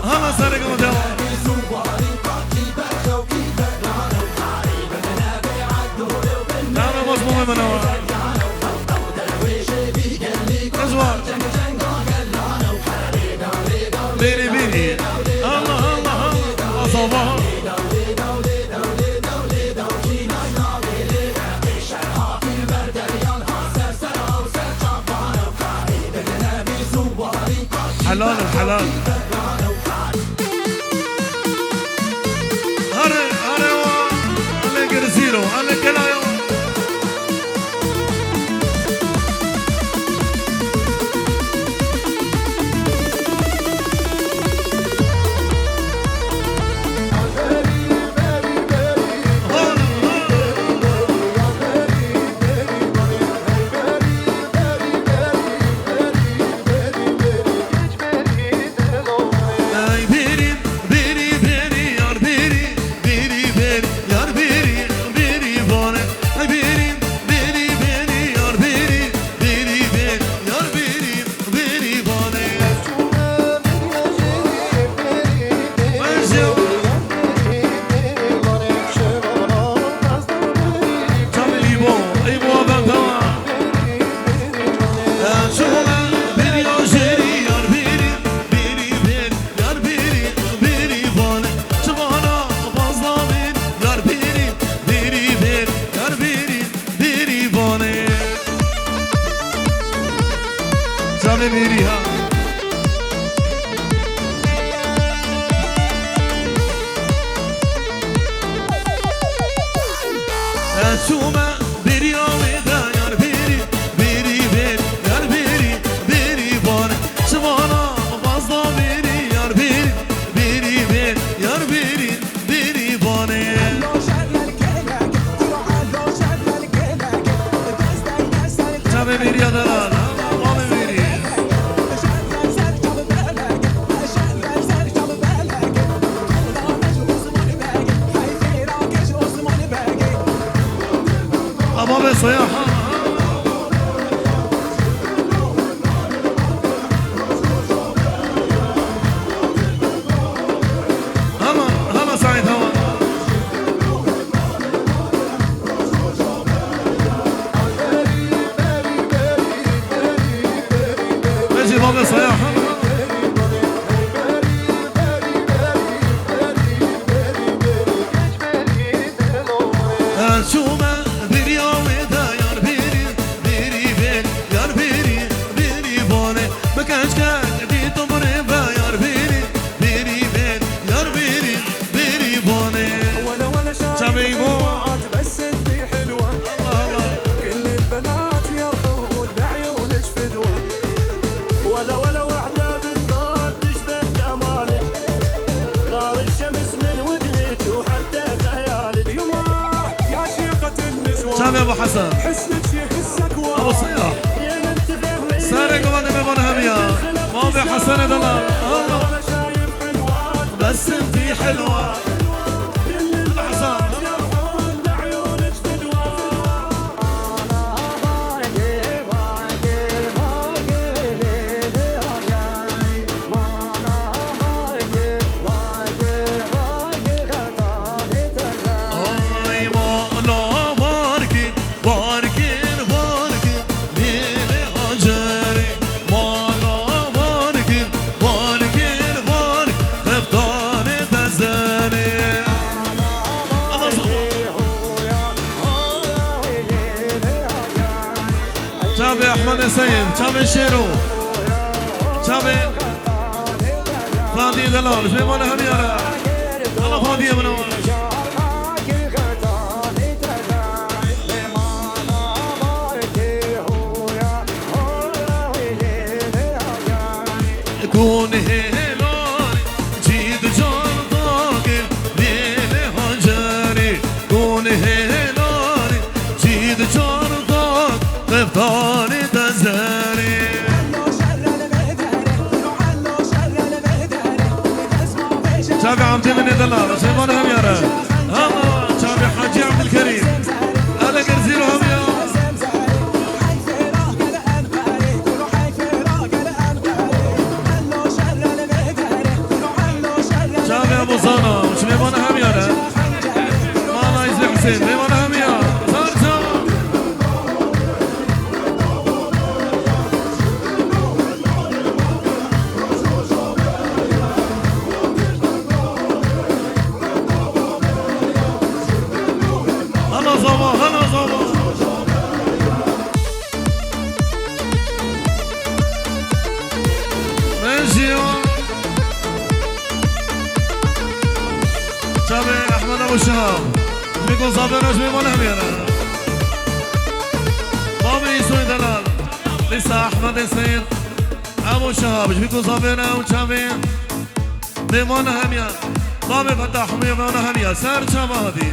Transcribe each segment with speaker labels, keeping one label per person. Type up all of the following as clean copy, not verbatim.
Speaker 1: هلا سرق مدوى نعم مصموم منوى أزوار بيري بيري الله الله الله صباح حلال الحلال هري هري على جرزيرو على كلايو ميريها سوما بيري ويدا يار بيري بيري بيري يار بيري بيري بون سوانا فازلا بيري يار بيري بيري بيري يار بيري بيري بون تابي بيري يا دلال بابا صياحة هلا سعيد هوا اجي بابا صياحة شو ما شامي ابو حسن ابو صياح سارق ومدى ببنها بيا ماضي حسن دلال بس انتي حلوة شابي احمد حسين شابي شيرو شابي فادي دلال شبي مانا هم يارا الله فادي منور كون هلال جيد جان داغر دل هنجری كون هلال جيد جان داغر قفتان تزهري شابي عمتي من دلال سيمان هم يارا شابي حاجي عبد الكريم أنا قرزيرو هم يارا حسين ميمون هميا سرچا هلا زابا هلا زابا شابي احمد ابو الشهاب بيكون صابر نجمي مو نهمينا بابي يسوي دلال لسه احمد السيد ابو الشهاب بيكون صابرنا وشابي بيمون هميا بابي فتح بيمون هميا سار شابا هذه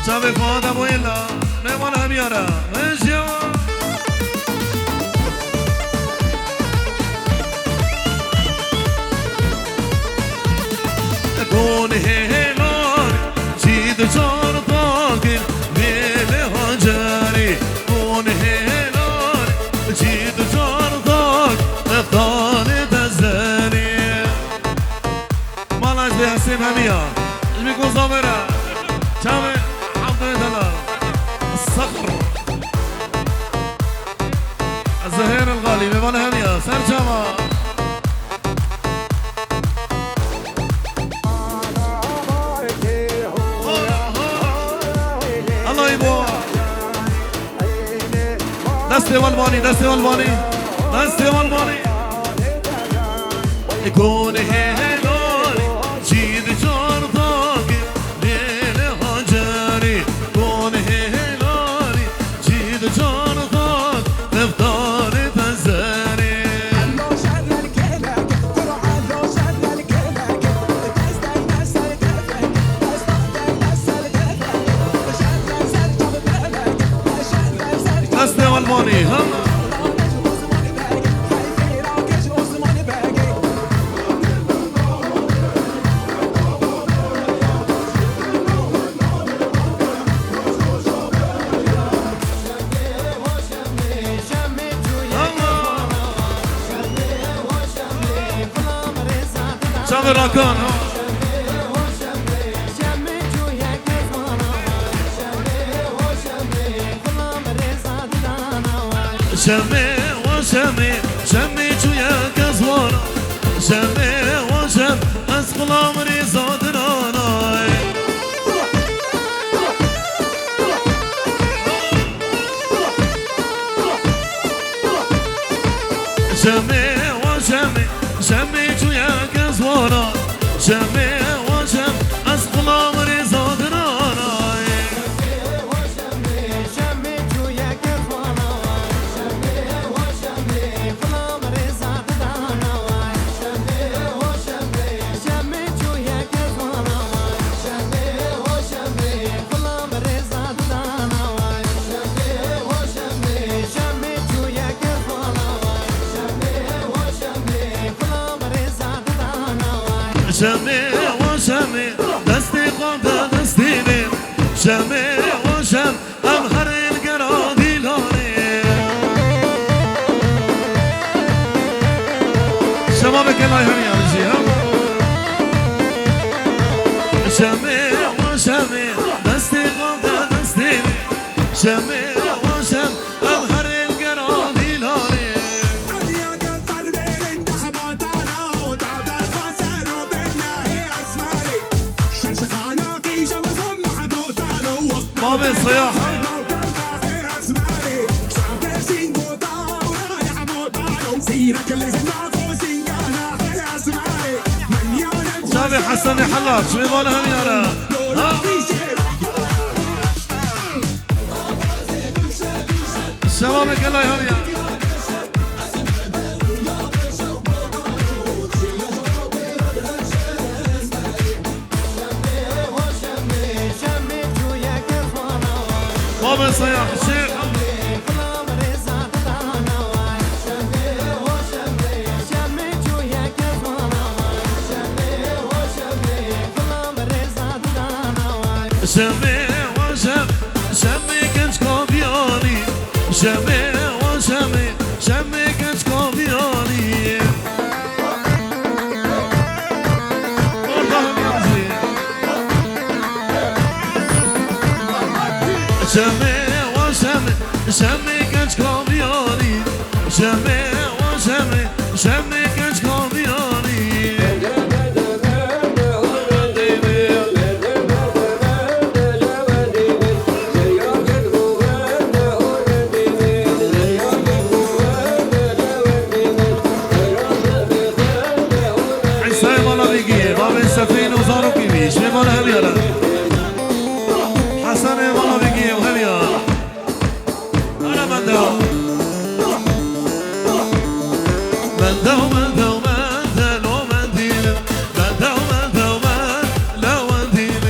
Speaker 1: شابي فؤاد ابو يلا بيمون هميا را ماشي كون هيلار جيد جار طاقل بيله هجاري كون هيلار جيد جار طاق افضل تزاني مالاش دي حسين هميا بيكون صابرة شامل عبد الله الصخر الزهير الغالي بيبان هميا سر شاما دستي والباني دستي والباني دستي والباني يكون هيلوري جيد جار طاقي ليلة هجاري يكون هيلوري جيد جار طاق نفطار تزاري علو شر الكلك ترى علو شر الكلك تستي نسل كفك دستي والباني هم شامل راكان شمي وشمي شمي جويا كزوانا شمي وشم أسقل عمري صادرانا شمي وشمي شمي جويا كزوانا شمي وشم أسقل عمري صادرانا شمي وشمي دستي قد دستيني شمي وشم أمهر القرادي لوني شبابك الله يهني يا رجي شمي وشمي دستي قد دستيني شمي وشم أمهر القرادي لوني بابي الصياح شابي حسن حلاق شو يبغونها هميانا شبابك الله يهنيك بابا صياح الشيخ شمي وشم شمي كنش كوبياني شمي وشمي شمي كنش كوبياني شمي شمي كنش كامياني شمي وشمي شمي كنش كامياني سفين وزارو كيميش مالا هم يلا حسن مالا بيجي وهم يلا أنا مندو مندو مندو مندو منديل مندو مندو مندو منديل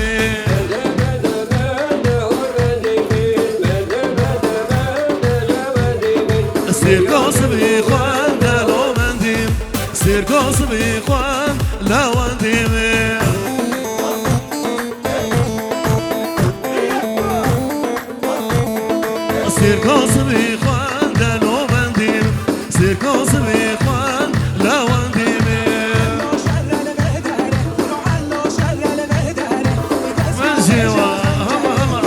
Speaker 1: سيركوس بيخوان دلو منديل سيركوس بيخوان لا منديل سيركوس بيخوان دلو منديل سيركوس بيخوان لا منديل من جوا هما هما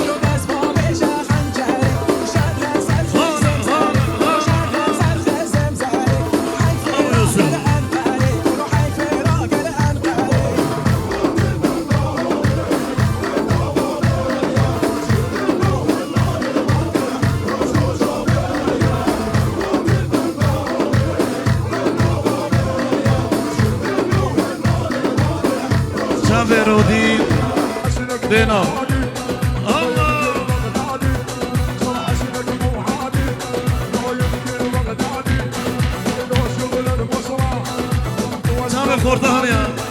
Speaker 1: رودي دينا الله جاب الخورطان يا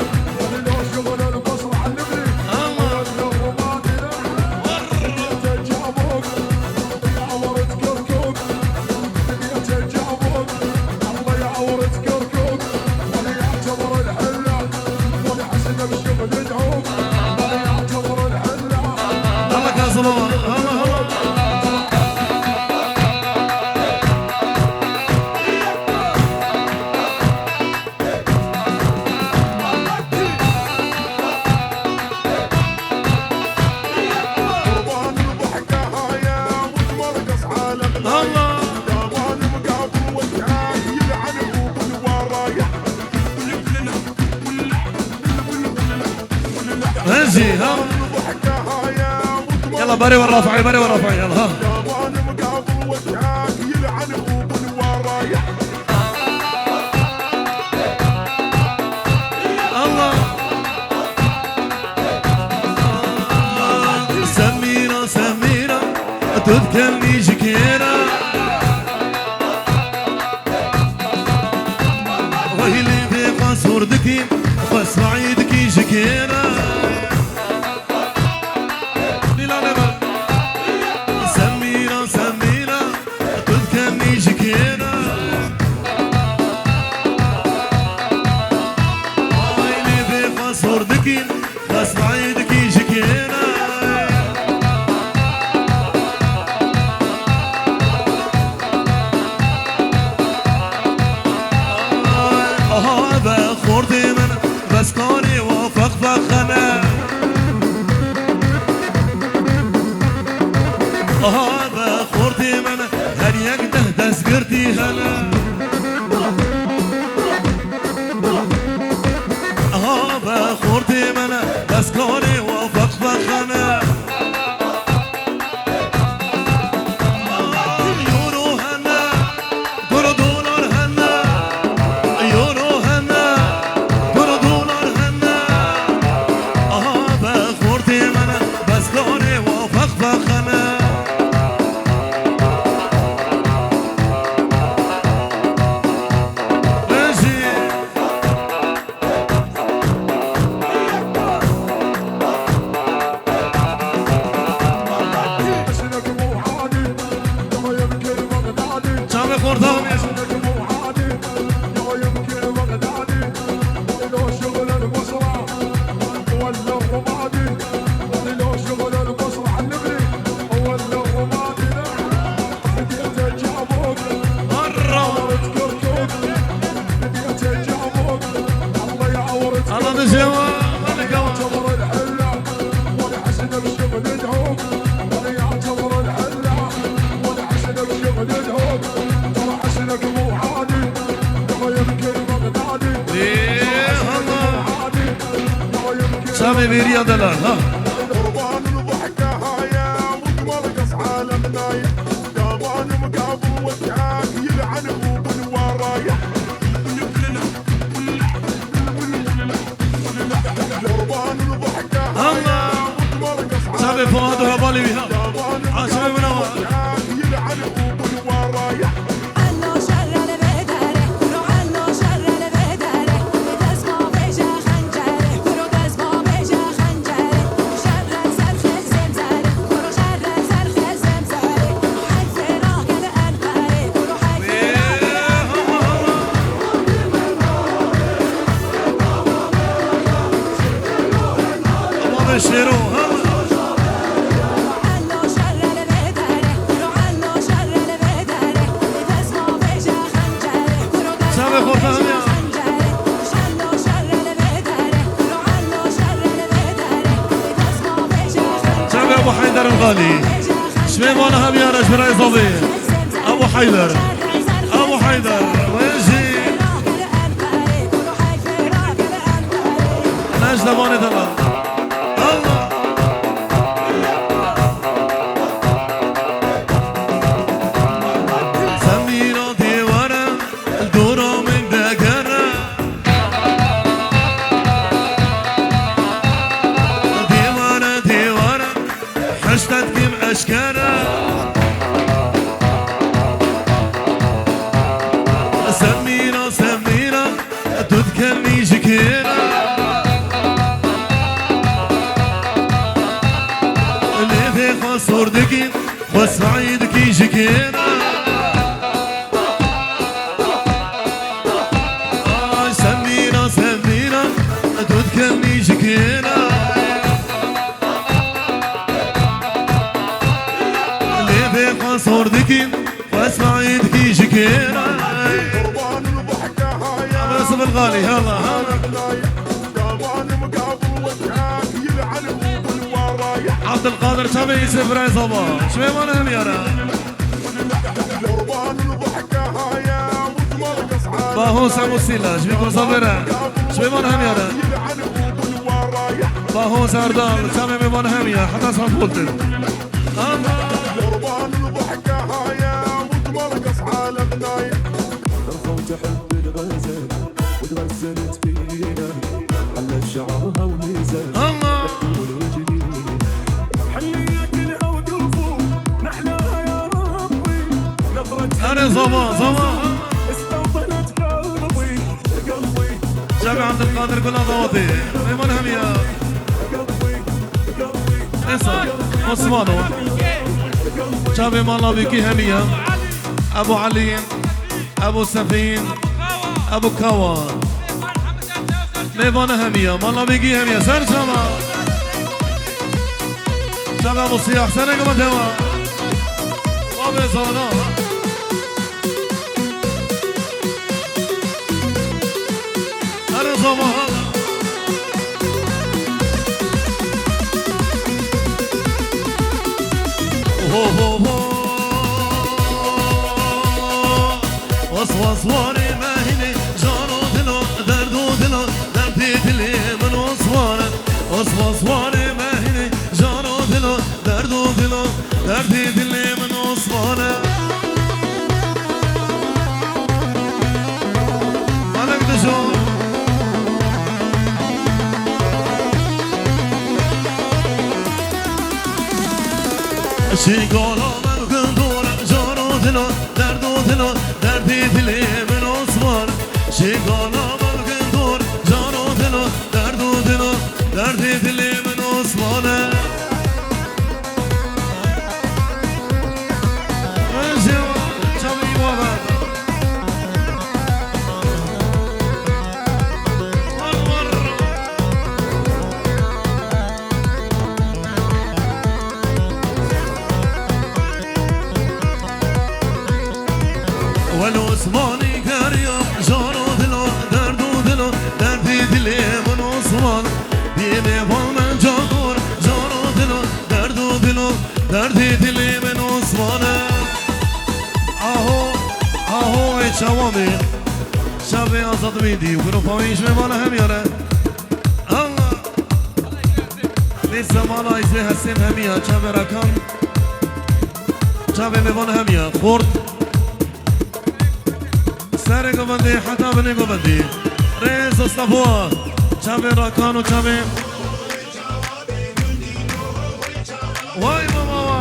Speaker 1: يلا بري والرافعي بري والرافعي يلا ها الله سميرة سميرة تذكرني جكيرة ويلي في قصور دكي واسمعي دكي جكيرة سميرة سميرة تذكرني جكيرة ويلي في قصور دكي واسمعي دكي جكيرة هذا خورتي من بسكوني وفق فخنا هذا خورتي من هل يقده تسقرتي هلا هذا خورتي من بسكوني وفق فخنا سامي بيريا دلال ها
Speaker 2: قربان الضحكة هايا وجمال قص عالمنا قامان مقابل وجهك يلعن ابو الورايا قربان الضحكة هايا وجمال قص
Speaker 1: سامي فؤاد وهبالي بها عاشمي منور
Speaker 2: يلعن ابو الورايا
Speaker 1: بشيرو سامي خورتان يا سامي ابو حيدر الغالي شميمانا هم يا رجل رايزوبي ابو حيدر ابو حيدر ويجي نجد باني دلال سميرة سميرة تذكرني شكيرة اللي في خصور دكي وسعيدكي شكيرة سميرة سميرة تذكرني شكيرة اللي في خصور دكي وسعيدكي شكيرة صف الغالي هلا عبد القادر شبي يوسف راي صبا شوي ما نهم يرى باهوس ابو سيلا شوي يكون صبرا شوي ما نهم يرى باهوس اردال شبي ما نهم يا حتى صف قلت
Speaker 3: وتغزلت فينا حلت شعرها وميزان
Speaker 1: الله
Speaker 3: حليك الهوى قلبه نحلاها يا ربي نظرة
Speaker 1: انا صبا
Speaker 3: استوطنت قلبي
Speaker 1: شبي عبد القادر كل ضوضي ما نهم يا اسا عثمانو شبي مالا بيكي همية ابو علي ابو سفين ابو كوان ميبانا همية مالا بيجي همية سر شما شما ابو سياح سنة كما توا وابي صلنا انا صباح هو هو هو وصواني ما هني جارو دلو دردو دلو دردي دلي من وصواني ما هني جارو دلو دردو دلو دردي دلي من وصواني أنا كدشون شيقولو من قندور جارو دلو دردو دلو دردي دلي من عثمان شيقولو من قندور جارو دلو دردو دلو دردي دلي من عثمان والعثماني كريم جارو دلو دردو دلو دردي دلي من عثمان بيني من جاكور جارو دلو دردو دلو دردي دلي من عثمان اهو ای شوامي شبي ازاد ميدي وكنو فاويش ميمانا هم يارا الله لسه مالا ایزه هستیم همیا چه رکان چه میوان همیا خورد سر گوبندی حتی بنی گوبندی ریز استفوا چه رکان و چه وای ماما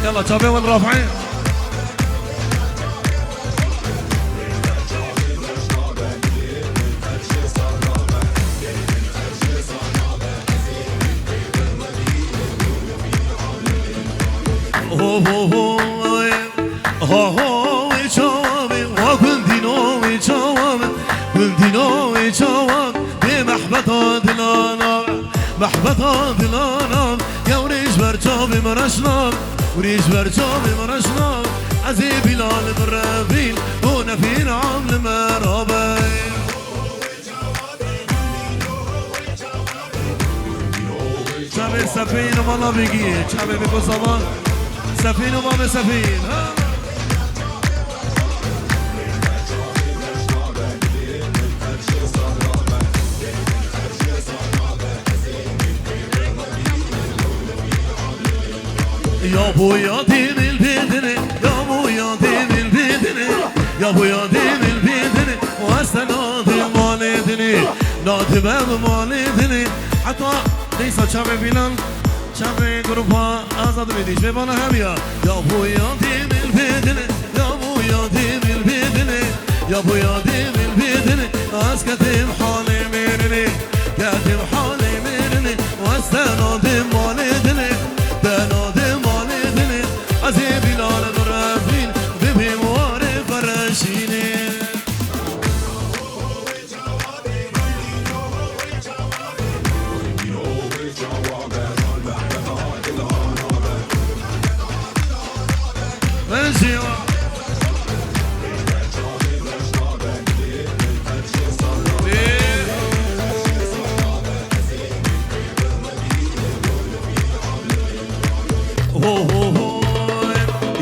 Speaker 1: يلا چه والرافعين هو هو هو هو ويشوامي وكنتينو ويشوامي كنتينو ويشوامي بمحبطة دلانا محبطة دلانا يا وريش برشوبي مرشنا وريش برشوبي مرشنا عزي بلال برابيل ونفين عمل مرابين شبه سفين والله بيجي شبه بيكو صبان سفين ومام سفين يا ابويا دين البيدني يا ابويا دين البيدني يا ابويا دين البيدني واستنادي مالدني نادي باب مالدني حتى ليس شبه بلال شبه جروبها آزاد بديش ببانا هميا يا ابويا دين البيدني يا ابويا دين البيدني يا ابويا دين البيدني اسكتم حالي منني كاتم حالي منني واستنادي مالدني تنادي مالدني عزي بلال برافين ببي مواري فرشيني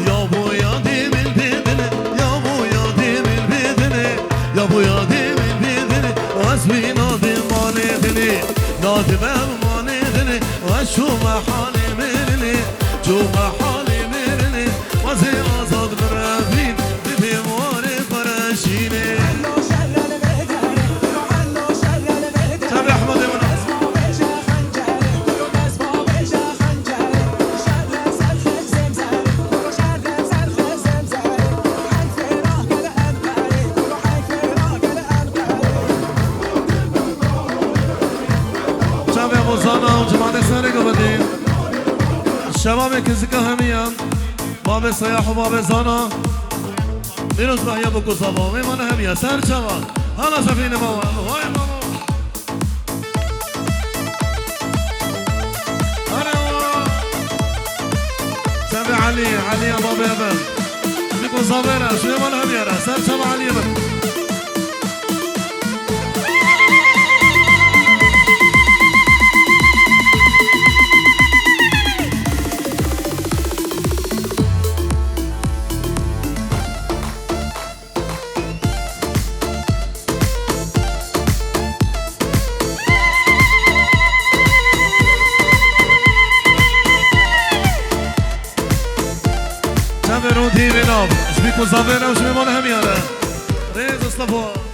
Speaker 1: يا ابويا ديم البيدني يا ابويا ديم البيدني يا ابويا ديم البيدني واسمي نادي مالدني نادي باب مالدني وشو ما حالي منني شو ما حالي منني وزي آزاد برافين ببي موري فرشيني شبي احمد ابن زانا و جماعت سر گوبندی شباب کزیکا همیان باب سیاح و باب زانا دیروز بحیا بکو زبا میمان همیان سر چوا حالا سفینه بابا وای بابا شبه علی علی باب ابن بکو زبیره شو میمان همیان سر چوا علی ابن برو دي بنام اش بيكون زافينا وش بيمون هميانا ريز اصطفوا